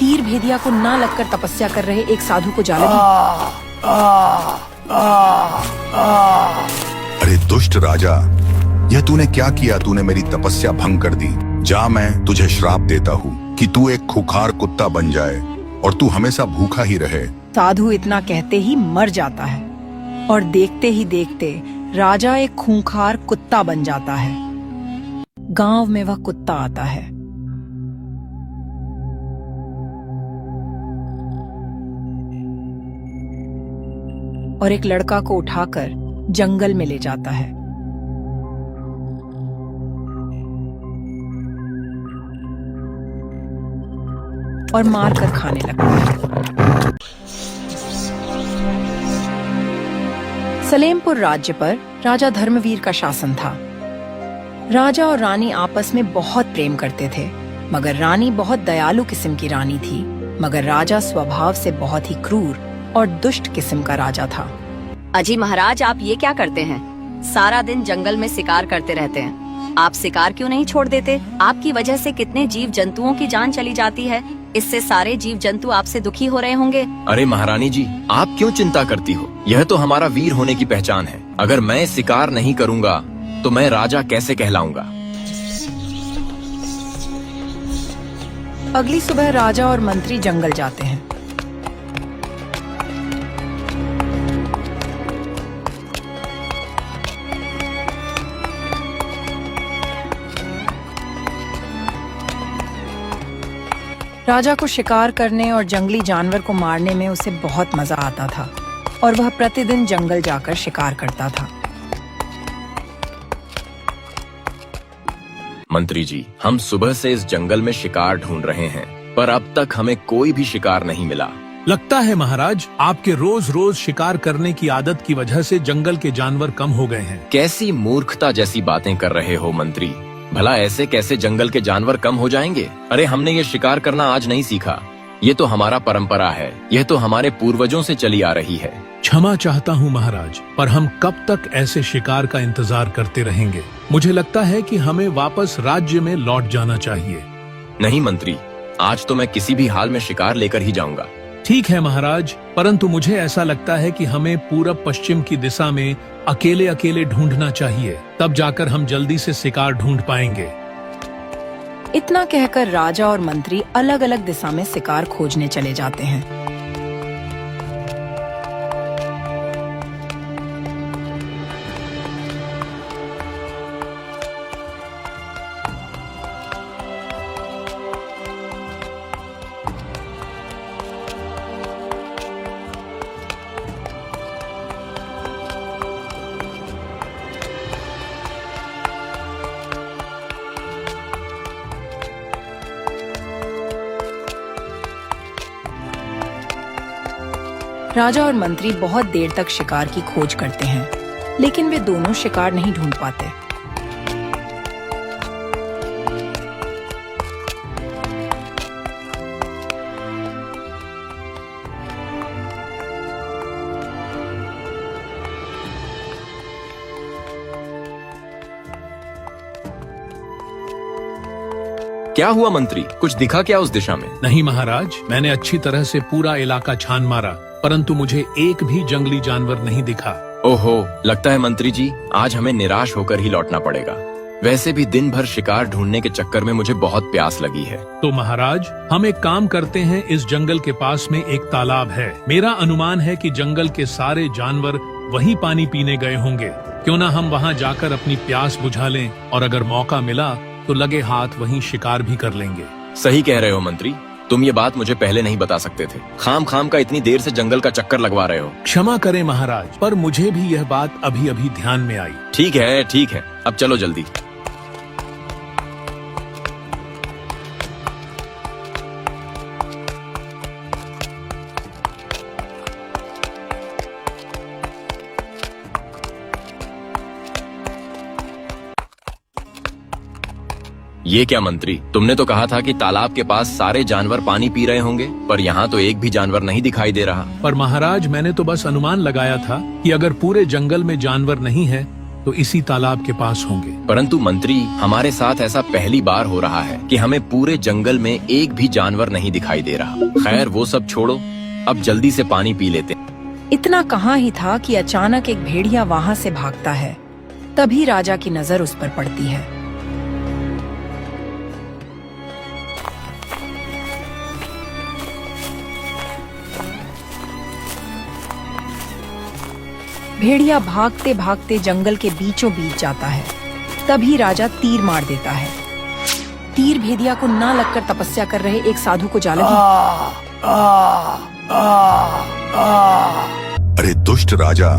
तीर भेदिया को ना लगकर तपस्या कर रहे एक साधु को जा लगी। अरे दुष्ट राजा, यह तूने क्या किया? तूने मेरी तपस्या भंग कर दी। जा, मैं तुझे श्राप देता हूँ कि तू एक खूंखार कुत्ता बन जाए और तू हमेशा भूखा ही रहे। साधु इतना कहते ही मर जाता है और देखते ही देखते राजा एक खूंखार कुत्ता बन जाता है। गांव में वह कुत्ता आता है। और एक लड़का को उठाकर जंगल में ले जाता है। और मारकर खाने लगता है। सलेमपुर राज्य पर राजा धर्मवीर का शासन था। राजा और रानी आपस में बहुत प्रेम करते थे, मगर रानी बहुत दयालु किस्म की रानी थी, मगर राजा स्वभाव से बहुत ही क्रूर और दुष्ट किस्म का राजा था। अजी महाराज, आप ये क्या करते हैं? सारा दिन जंगल में शिकार करते रहते हैं। आप शिकार क्यों नहीं छोड़ देते? आपकी वजह से कितने जीव जंतुओं की जान चली जाती है। इससे सारे जीव जंतु आपसे दुखी हो रहे होंगे। अरे महारानी जी, आप क्यों चिंता करती हो? यह तो हमारा वीर होने की पहचान है। अगर मैं शिकार नहीं करूँगा तो मैं राजा कैसे कहलाऊंगा? अगली सुबह राजा और मंत्री जंगल जाते हैं। राजा को शिकार करने और जंगली जानवर को मारने में उसे बहुत मजा आता था और वह प्रतिदिन जंगल जाकर शिकार करता था। मंत्री जी, हम सुबह से इस जंगल में शिकार ढूंढ रहे हैं, पर अब तक हमें कोई भी शिकार नहीं मिला। लगता है महाराज, आपके रोज रोज शिकार करने की आदत की वजह से जंगल के जानवर कम हो गए हैं। कैसी मूर्खता जैसी बातें कर रहे हो मंत्री। भला ऐसे कैसे जंगल के जानवर कम हो जाएंगे? अरे हमने ये शिकार करना आज नहीं सीखा। ये तो हमारा परंपरा है। यह तो हमारे पूर्वजों से चली आ रही है। क्षमा चाहता हूँ महाराज, पर हम कब तक ऐसे शिकार का इंतजार करते रहेंगे? मुझे लगता है कि हमें वापस राज्य में लौट जाना चाहिए। नहीं मंत्री, आज तो मैं किसी भी हाल में शिकार लेकर ही जाऊंगा। ठीक है महाराज, परंतु मुझे ऐसा लगता है कि हमें पूरब पश्चिम की दिशा में अकेले अकेले ढूंढना चाहिए, तब जाकर हम जल्दी से शिकार ढूंढ पाएंगे। इतना कहकर राजा और मंत्री अलग अलग दिशा में शिकार खोजने चले जाते हैं। राजा और मंत्री बहुत देर तक शिकार की खोज करते हैं, लेकिन वे दोनों शिकार नहीं ढूंढ पाते। क्या हुआ मंत्री? कुछ दिखा क्या उस दिशा में? नहीं महाराज, मैंने अच्छी तरह से पूरा इलाका छान मारा, परंतु मुझे एक भी जंगली जानवर नहीं दिखा। ओहो, लगता है मंत्री जी आज हमें निराश होकर ही लौटना पड़ेगा। वैसे भी दिन भर शिकार ढूंढने के चक्कर में मुझे बहुत प्यास लगी है। तो महाराज, हम एक काम करते हैं, इस जंगल के पास में एक तालाब है। मेरा अनुमान है कि जंगल के सारे जानवर वहीं पानी पीने गए होंगे। क्यों ना हम वहां जाकर अपनी प्यास बुझा लें, और अगर मौका मिला तो लगे हाथ वहीं शिकार भी कर लेंगे। सही कह रहे हो मंत्री, तुम ये बात मुझे पहले नहीं बता सकते थे। खाम खाम का इतनी देर से जंगल का चक्कर लगवा रहे हो। क्षमा करें महाराज, पर मुझे भी यह बात अभी अभी ध्यान में आई। ठीक है, अब चलो जल्दी। ये क्या मंत्री, तुमने तो कहा था कि तालाब के पास सारे जानवर पानी पी रहे होंगे, पर यहाँ तो एक भी जानवर नहीं दिखाई दे रहा। पर महाराज, मैंने तो बस अनुमान लगाया था कि अगर पूरे जंगल में जानवर नहीं है तो इसी तालाब के पास होंगे। परंतु मंत्री, हमारे साथ ऐसा पहली बार हो रहा है कि हमें पूरे जंगल में एक भी जानवर नहीं दिखाई दे रहा। खैर वो सब छोड़ो, अब जल्दी से पानी पी लेते हैं। इतना कहाँ ही था कि अचानक एक भेड़िया वहाँ से भागता है। तभी राजा की नजर उस पर पड़ती है। भेड़िया भागते भागते जंगल के बीचों बीच जाता है। तभी राजा तीर मार देता है। तीर भेड़िया को ना लगकर तपस्या कर रहे एक साधु को जा लगी। अरे दुष्ट राजा,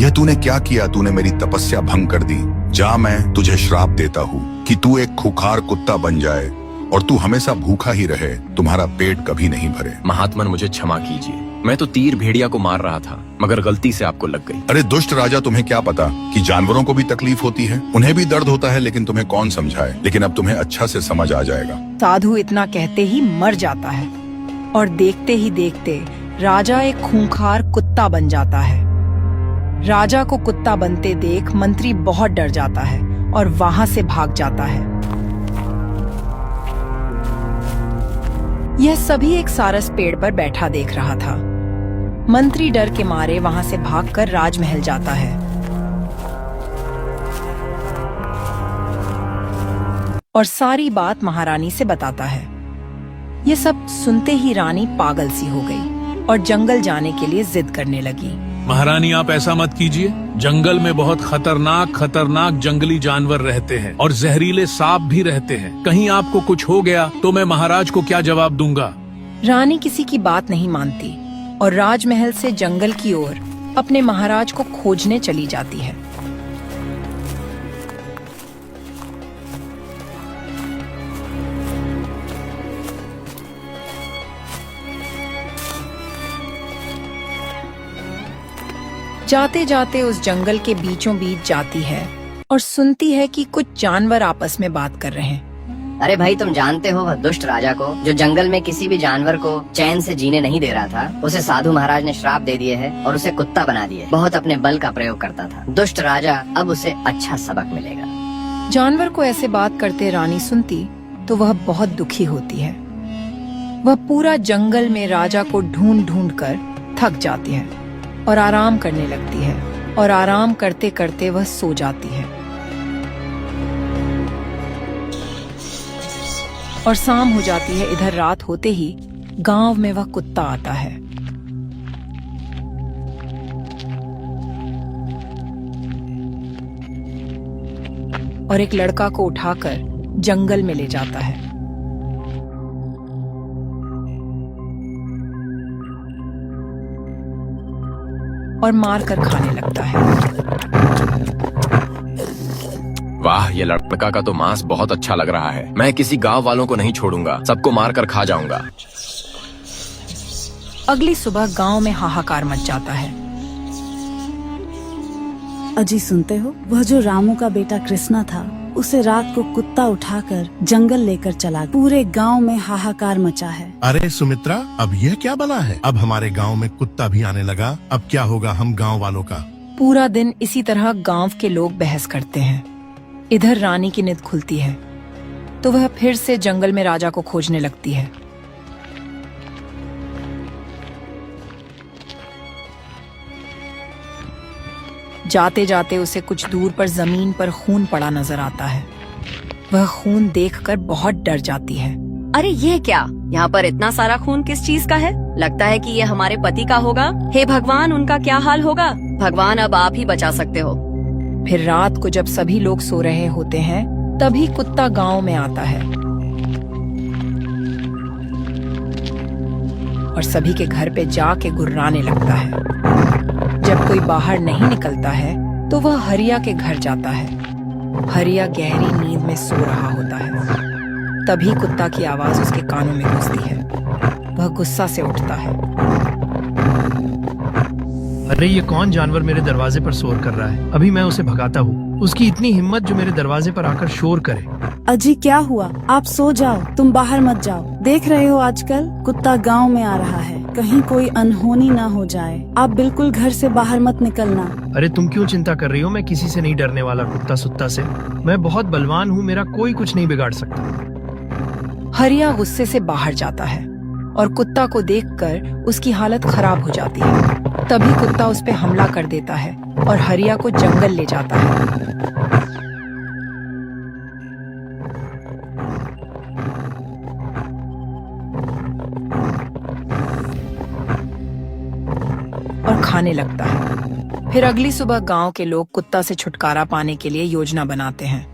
यह तूने क्या किया? तूने मेरी तपस्या भंग कर दी। जा, मैं तुझे श्राप देता हूँ कि तू एक खुखार कुत्ता बन जाए और तू हमेशा भूखा ही रहे, तुम्हारा पेट कभी नहीं भरे। महात्मन, मुझे क्षमा कीजिए। मैं तो तीर भेड़िया को मार रहा था, मगर गलती से आपको लग गई। अरे दुष्ट राजा, तुम्हें क्या पता कि जानवरों को भी तकलीफ होती है, उन्हें भी दर्द होता है, लेकिन तुम्हें कौन समझाए। लेकिन अब तुम्हें अच्छा से समझ आ जाएगा। साधु इतना कहते ही मर जाता है और देखते ही देखते राजा एक खूंखार कुत्ता बन जाता है। राजा को कुत्ता बनते देख मंत्री बहुत डर जाता है और वहां से भाग जाता है। यह सभी एक सारस पेड़ पर बैठा देख रहा था। मंत्री डर के मारे वहां से भागकर राजमहल जाता है और सारी बात महारानी से बताता है। ये सब सुनते ही रानी पागल सी हो गई और जंगल जाने के लिए जिद करने लगी। महारानी, आप ऐसा मत कीजिए। जंगल में बहुत खतरनाक जंगली जानवर रहते हैं और जहरीले सांप भी रहते हैं। कहीं आपको कुछ हो गया तो मैं महाराज को क्या जवाब दूंगा? रानी किसी की बात नहीं मानती और राजमहल से जंगल की ओर अपने महाराज को खोजने चली जाती है। जाते जाते उस जंगल के बीचों बीच जाती है और सुनती है कि कुछ जानवर आपस में बात कर रहे हैं। अरे भाई, तुम जानते हो वह दुष्ट राजा को जो जंगल में किसी भी जानवर को चैन से जीने नहीं दे रहा था, उसे साधु महाराज ने श्राप दे दिए है और उसे कुत्ता बना दिया। बहुत अपने बल का प्रयोग करता था। दुष्ट राजा, अब उसे अच्छा सबक मिलेगा। जानवर को ऐसे बात करते रानी सुनती तो वह बहुत दुखी होती है। वह पूरा जंगल में राजा को ढूंढ ढूंढ कर थक जाती है और आराम करने लगती है और आराम करते करते वह सो जाती है। और शाम हो जाती है। इधर रात होते ही गांव में वह कुत्ता आता है। और एक लड़का को उठाकर जंगल में ले जाता है। और मारकर खाने लगता है। वाह, ये लड़का का तो मांस बहुत अच्छा लग रहा है। मैं किसी गांव वालों को नहीं छोड़ूंगा, सबको मारकर खा जाऊंगा। अगली सुबह गांव में हाहाकार मच जाता है। अजी, सुनते हो? वह जो रामू का बेटा कृष्णा था, उसे रात को कुत्ता उठाकर जंगल लेकर चला। पूरे गांव में हाहाकार मचा है। अरे सुमित्रा, अब यह क्या बला है? अब हमारे गांव में कुत्ता भी आने लगा। अब क्या होगा हम गांव वालों का? पूरा दिन इसी तरह गांव के लोग बहस करते हैं। इधर रानी की नींद खुलती है तो वह फिर से जंगल में राजा को खोजने लगती है। जाते जाते उसे कुछ दूर पर जमीन पर खून पड़ा नजर आता है। वह खून देखकर बहुत डर जाती है। अरे ये क्या? यहाँ पर इतना सारा खून किस चीज का है? लगता है कि ये हमारे पति का होगा। हे भगवान, उनका क्या हाल होगा? भगवान, अब आप ही बचा सकते हो। फिर रात को जब सभी लोग सो रहे होते हैं, तभी कुत्ता गांव में आता है और सभी के घर पे जाके गुर्राने लगता है। जब कोई बाहर नहीं निकलता है तो वह हरिया के घर जाता है। हरिया गहरी नींद में सो रहा होता है। तभी कुत्ता की आवाज उसके कानों में घुसती है। वह गुस्सा से उठता है। अरे ये कौन जानवर मेरे दरवाजे पर शोर कर रहा है? अभी मैं उसे भगाता हूँ। उसकी इतनी हिम्मत जो मेरे दरवाजे पर आकर शोर करे। अजी क्या हुआ? आप सो जाओ, तुम बाहर मत जाओ। देख रहे हो आजकल कुत्ता गांव में आ रहा है, कहीं कोई अनहोनी ना हो जाए। आप बिल्कुल घर से बाहर मत निकलना। अरे तुम क्यों चिंता कर रही हो? मैं किसी से नहीं डरने वाला, कुत्ता सुत्ता से। मैं बहुत बलवान हूँ, मेरा कोई कुछ नहीं बिगाड़ सकता। हरिया गुस्से से बाहर जाता है और कुत्ता को देखकर उसकी हालत खराब हो जाती है। तभी कुत्ता उस पे हमला कर देता है और हरिया को जंगल ले जाता है। और खाने लगता है। फिर अगली सुबह गांव के लोग कुत्ता से छुटकारा पाने के लिए योजना बनाते हैं।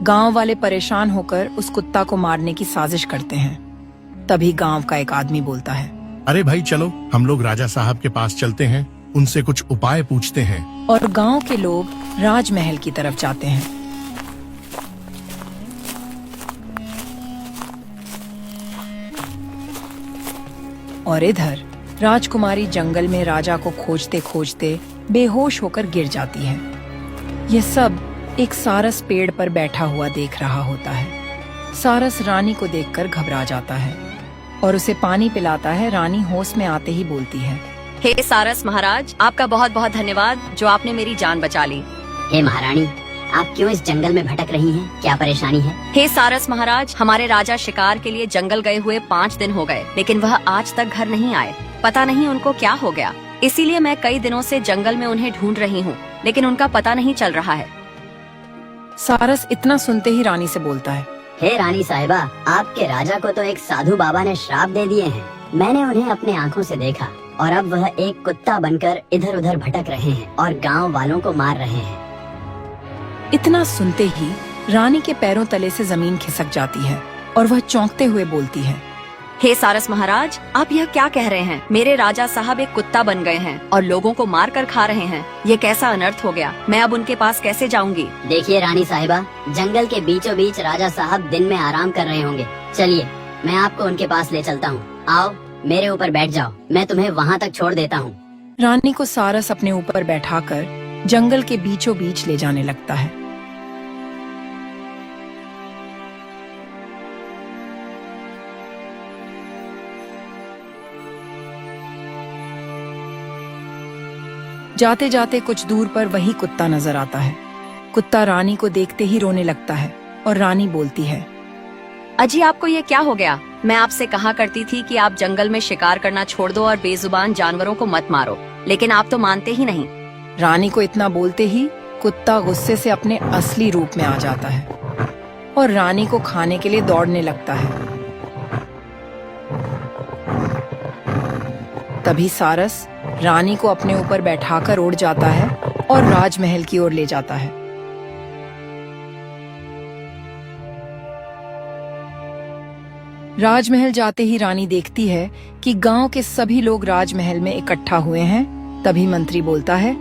गांव वाले परेशान होकर उस कुत्ता को मारने की साजिश करते हैं। तभी गांव का एक आदमी बोलता है, अरे भाई चलो, हम लोग राजा साहब के पास चलते हैं, उनसे कुछ उपाय पूछते हैं। और गांव के लोग राजमहल की तरफ जाते हैं। और इधर राजकुमारी जंगल में राजा को खोजते खोजते बेहोश होकर गिर जाती है। यह सब एक सारस पेड़ पर बैठा हुआ देख रहा होता है। सारस रानी को देखकर घबरा जाता है और उसे पानी पिलाता है। रानी होश में आते ही बोलती है, हे सारस महाराज, आपका बहुत बहुत धन्यवाद जो आपने मेरी जान बचा ली। हे महारानी, आप क्यों इस जंगल में भटक रही हैं? क्या परेशानी है? हे सारस महाराज, हमारे राजा शिकार के लिए जंगल गए हुए 5 दिन हो गए, लेकिन वह आज तक घर नहीं आए। पता नहीं उनको क्या हो गया, इसीलिए मैं कई दिनों से जंगल में उन्हें ढूंढ रही हूँ, लेकिन उनका पता नहीं चल रहा है। सारस इतना सुनते ही रानी से बोलता है, हे रानी साहिबा, आपके राजा को तो एक साधु बाबा ने श्राप दे दिए हैं। मैंने उन्हें अपने आंखों से देखा और अब वह एक कुत्ता बनकर इधर उधर भटक रहे हैं और गांव वालों को मार रहे हैं। इतना सुनते ही रानी के पैरों तले से जमीन खिसक जाती है और वह चौंकते हुए बोलती है, हे सारस महाराज, आप यह क्या कह रहे हैं? मेरे राजा साहब एक कुत्ता बन गए हैं और लोगों को मार कर खा रहे हैं। ये कैसा अनर्थ हो गया? मैं अब उनके पास कैसे जाऊंगी? देखिए रानी साहिबा, जंगल के बीचों बीच राजा साहब दिन में आराम कर रहे होंगे। चलिए, मैं आपको उनके पास ले चलता हूँ। आओ, मेरे ऊपर बैठ जाओ, मैं तुम्हें वहाँ तक छोड़ देता हूँ। रानी को सारस अपने ऊपर बैठाकर जंगल के बीचों बीच ले जाने लगता है। जाते जाते कुछ दूर पर वही कुत्ता नजर आता है। कुत्ता रानी को देखते ही रोने लगता है और रानी बोलती है, अजी आपको ये क्या हो गया? मैं आपसे कहा करती थी कि आप जंगल में शिकार करना छोड़ दो और बेजुबान जानवरों को मत मारो, लेकिन आप तो मानते ही नहीं। रानी को इतना बोलते ही कुत्ता गुस्से से अपने असली रूप में आ जाता है और रानी को खाने के लिए दौड़ने लगता है। तभी सारस रानी को अपने ऊपर बैठाकर उड़ जाता है और राजमहल की ओर ले जाता है। राजमहल जाते ही रानी देखती है कि गांव के सभी लोग राजमहल में इकट्ठा हुए हैं। तभी मंत्री बोलता है,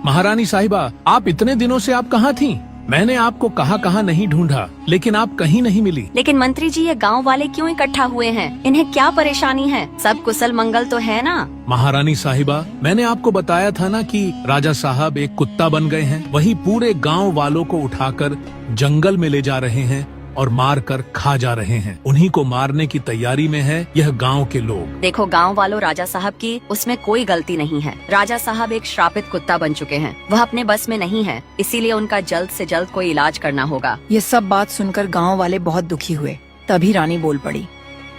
महारानी साहिबा, आप इतने दिनों से आप कहाँ थीं? मैंने आपको कहाँ नहीं ढूंढा, लेकिन आप कहीं नहीं मिली। लेकिन मंत्री जी, ये गांव वाले क्यों इकट्ठा हुए हैं? इन्हें क्या परेशानी है? सब कुशल मंगल तो है ना? महारानी साहिबा, मैंने आपको बताया था ना कि राजा साहब एक कुत्ता बन गए हैं। वही पूरे गांव वालों को उठाकर जंगल में ले जा रहे हैं और मार कर खा जा रहे हैं। उन्हीं को मारने की तैयारी में है यह गांव के लोग। देखो, गांव वालों, राजा साहब की उसमें कोई गलती नहीं है। राजा साहब एक श्रापित कुत्ता बन चुके हैं, वह अपने बस में नहीं है, इसीलिए उनका जल्द से जल्द कोई इलाज करना होगा। ये सब बात सुनकर गांव वाले बहुत दुखी हुए। तभी रानी बोल पड़ी,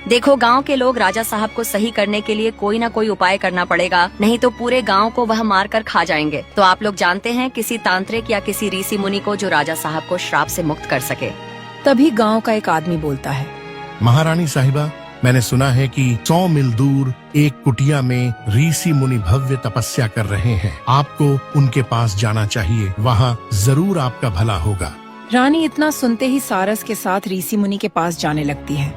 देखो, गांव के लोग राजा साहब को सही करने के लिए कोई न कोई उपाय करना पड़ेगा, नहीं तो पूरे गांव को वह मार कर खा जाएंगे। तो आप लोग जानते हैं किसी तांत्रिक या किसी ऋषि मुनि को जो राजा साहब को श्राप से मुक्त कर सके। तभी गांव का एक आदमी बोलता है, महारानी साहिबा, मैंने सुना है कि 100 मील दूर एक कुटिया में ऋषि मुनि भव्य तपस्या कर रहे हैं। आपको उनके पास जाना चाहिए, वहाँ जरूर आपका भला होगा। रानी इतना सुनते ही सारस के साथ ऋषि मुनि के पास जाने लगती है।